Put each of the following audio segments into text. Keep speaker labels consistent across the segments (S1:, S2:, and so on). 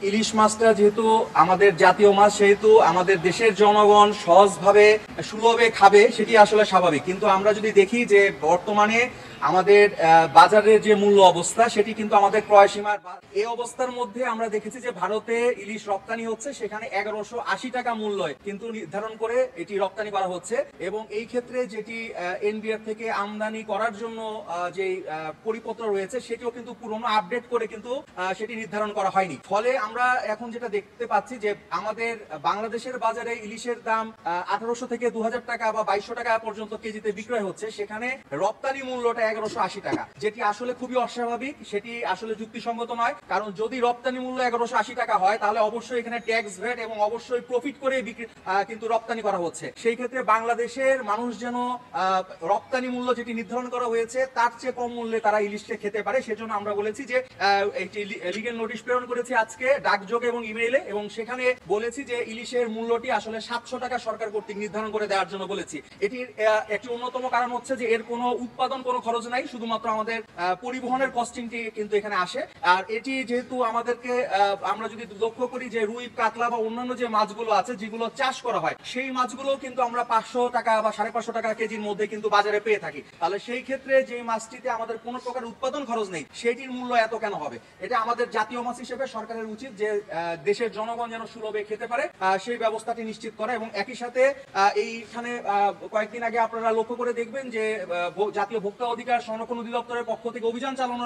S1: ইলিশ মাছটা যেহেতু আমাদের জাতীয় মাছ, সেহেতু আমাদের দেশের জনগণ সহজভাবে সুলভে খাবে, সেটি আসলে স্বাভাবিক। কিন্তু আমরা যদি দেখি যে বর্তমানে আমাদের বাজারের যে মূল্য অবস্থা, সেটি কিন্তু আমাদের ক্রয় সীমার এই অবস্থার মধ্যে আমরা দেখেছি যে ভারতে ইলিশ রপ্তানি হচ্ছে, সেখানে 1180 টাকা মূল্য কিন্তু নির্ধারণ করে এটি রপ্তানি করা হচ্ছে। এবং এই ক্ষেত্রে যেটি এনবিআর থেকে আমদানি করার জন্য যে পরিপত্র রয়েছে, সেটিও কিন্তু পুরনো আপডেট করে কিন্তু সেটি নির্ধারণ করা হয়নি। ফলে আমরা এখন যেটা দেখতে পাচ্ছি যে আমাদের বাংলাদেশের বাজারে ইলিশের দাম 1800 থেকে 2000 টাকা বা 2200 টাকা পর্যন্ত কেজিতে বিক্রয় হচ্ছে, সেখানে রপ্তানি মূল্যটা 1180 টাকা, যেটি আসলে খুবই অস্বাভাবিক। সেটি আসলে যুক্তিসঙ্গত নয়, কারণ যদি রপ্তানি মূল্য 1180 টাকা হয়, তাহলে অবশ্যই এখানে ট্যাক্স ভ্যাট এবং অবশ্যই প্রফিট করে বিক্রি কিন্তু রপ্তানি করা হচ্ছে। সেই ক্ষেত্রে বাংলাদেশের মানুষ যেন রপ্তানি মূল্য যেটি নির্ধারণ করা হয়েছে তার চেয়ে কম মূল্যে তারা ইলিশকে খেতে পারে, সেজন্য আমরা বলেছি যে একটি লিগ্যাল নোটিশ প্রেরণ করেছি আজকে ডাকযোগে এবং ইমেইলে, এবং সেখানে বলেছি যে ইলিশের মূল্যটি আসলে 700 টাকা সরকার কর্তৃক নির্ধারণ করে দেওয়ার জন্য বলেছি। এটির একটি অন্যতম কারণ হচ্ছে যে এর কোনো উৎপাদন কোনো খরচ নাই, শুধুমাত্র আমাদের পরিবহনের কস্টিংটি কিন্তু এখানে আসে। আর এটি যেহেতু আমাদেরকে আমরা যদি লক্ষ্য করি যে রুই, কাতলা বা অন্যান্য যে মাছগুলো আছে যেগুলো চাষ করা হয়, সেই মাছগুলো কিন্তু আমরা 500 টাকা বা 550 টাকা কেজির মধ্যে কিন্তু বাজারে পেয়ে থাকি। তাহলে সেই ক্ষেত্রে যে মাছটিতে আমাদের কোনো প্রকার উৎপাদন খরচ নেই, সেটির মূল্য এত কেন হবে? এটা আমাদের জাতীয় মাছ হিসেবে সরকারের উচিত যে দেশের জনগণ যেন সুলভে খেতে পারে সেই ব্যবস্থাটি নিশ্চিত করা। এবং একই সাথে এইখানে কয়েকদিন আগে আপনারা লক্ষ্য করে দেখবেন যে জাতীয় ভোক্তা অধিকার সংরক্ষণ অধিদপ্তরের পক্ষ থেকে অভিযান চালানো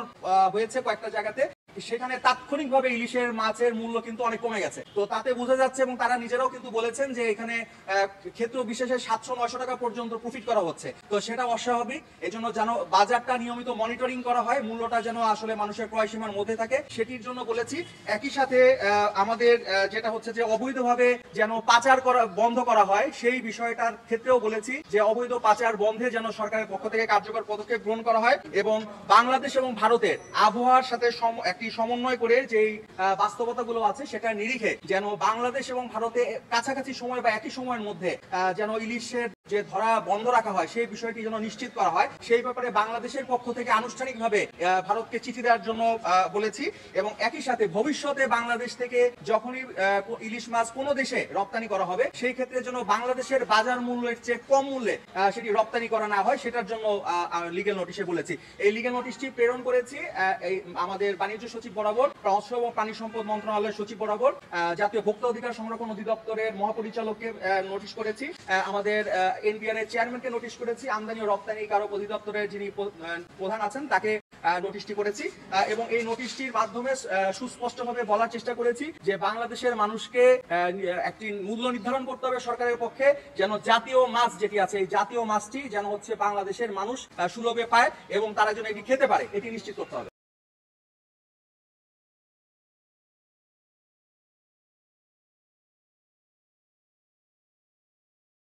S1: হয়েছে কয়েকটা জায়গাতে। সেখানে তাৎক্ষণিকভাবে ইলিশের মাছের মূল্য কিন্তু অনেক কমে গেছে। তো তাতে বোঝা যাচ্ছে, এবং তারা নিজেরাও কিন্তু বলেছেন যে এখানে ক্ষেত্র বিশেষে 700-900 টাকা পর্যন্ত প্রফিট করা হচ্ছে। তো সেটা অস্বাভাবিক। এজন্য যেন বাজারটা নিয়মিত মনিটরিং করা হয়, মূল্যটা যেন আসলে মানুষের ক্রয় সীমার মধ্যে থাকে, সেটির জন্য বলেছি। একই সাথে আমাদের যেটা হচ্ছে যে অবৈধভাবে যেন পাচার করা বন্ধ করা হয়, সেই বিষয়টার ক্ষেত্রেও বলেছি যে অবৈধ পাচার বন্ধে যেন সরকারের পক্ষ থেকে কার্যকর পদক্ষেপ গ্রহণ করা হয়, এবং বাংলাদেশ এবং ভারতের আবহাওয়ার সাথে একটি সমন্বয় করে যেই বাস্তবতাগুলো আছে সেটা নিরিখে যেন বাংলাদেশ এবং ভারতে কাছাকাছি সময় বা একই সময়ের মধ্যে যেন ইলিশের যে ধরা বন্ধ রাখা হয়, সেই বিষয়টি যেন নিশ্চিত করা হয়। সেই ব্যাপারে বাংলাদেশের পক্ষ থেকে আনুষ্ঠানিকভাবে ভারতকে চিঠি দেওয়ার জন্য বলেছি। এবং একই সাথে ভবিষ্যতে বাংলাদেশ থেকে যখনই ইলিশ মাছ কোনো দেশে রপ্তানি করা হবে, সেই ক্ষেত্রে যেন বাংলাদেশের বাজার মূল্যের চেয়ে কম মূল্যে সেটি রপ্তানি করা না হয়, সেটার জন্য লিগ্যাল নোটিশে বলেছি। এই লিগ্যাল নোটিশটি প্রেরণ করেছি আমাদের বাণিজ্য সচিব বরাবর, মৎস্য এবং প্রাণী সম্পদ মন্ত্রণালয়ের সচিব বরাবর, জাতীয় ভোক্তা অধিকার সংরক্ষণ অধিদপ্তরের মহাপরিচালককে নোটিশ করেছি, আমাদের এনবিআর এর চেয়ারম্যানকে নোটিশ করেছি, আমদানি ও রপ্তানি কারক অধিদপ্তরের যিনি প্রধান আছেন তাকে নোটিশটি করেছি। এবং এই নোটিশটির মাধ্যমে সুস্পষ্টভাবে বলার চেষ্টা করেছি যে বাংলাদেশের মানুষকে একটি মূল্য নির্ধারণ করতে হবে সরকারের পক্ষে, যেন জাতীয় মাছ যেটি আছে এই জাতীয় মাছটি যেন হচ্ছে বাংলাদেশের মানুষ সুলভে পায় এবং তারা যেন এটি খেতে পারে, এটি নিশ্চিত করতে হবে।